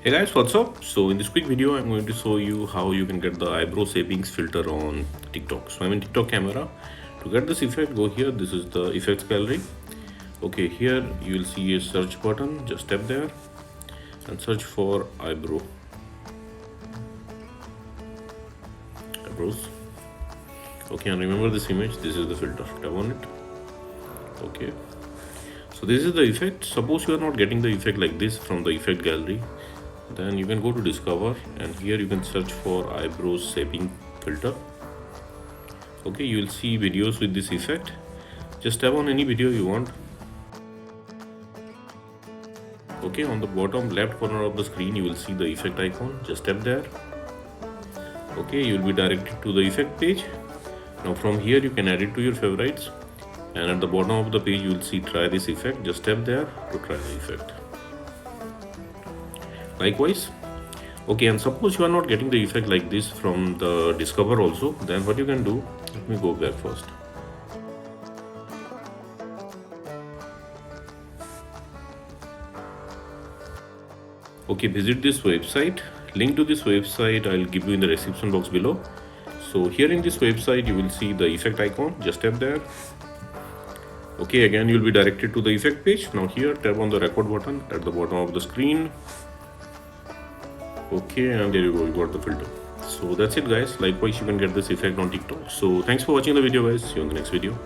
Hey guys, what's up? So in this quick video, I'm going to show you how you can get the eyebrow shapings filter on TikTok. So I'm in TikTok camera. To get this effect, go here. This is the effects gallery. Okay, here you will see a search button. Just tap there and search for eyebrows. Okay, and remember this image. This is the filter. Tap on it. Okay. So this is the effect. Suppose you are not getting the effect like this from the effect gallery, then you can go to discover and here you can search for eyebrows shaping filter. Okay, you will see videos with this effect. Just tap on any video you want. Okay, on the bottom left corner of the screen you will see the effect icon. Just tap there. Okay, you will be directed to the effect page. Now from here you can add it to your favorites, and at the bottom of the page you will see try this effect. Just tap there to try the effect. Likewise, okay, and suppose you are not getting the effect like this from the discover also, then what you can do, let me go back first. Okay, visit this website. Link to this website I'll give you in the description box below. So here in this website you will see the effect icon. Just tap there. Okay, again you will be directed to the effect page. Now here tap on the record button at the bottom of the screen. Okay, and there you go, you got the filter. So that's it guys. Likewise, you can get this effect on TikTok. So thanks for watching the video guys. See you in the next video.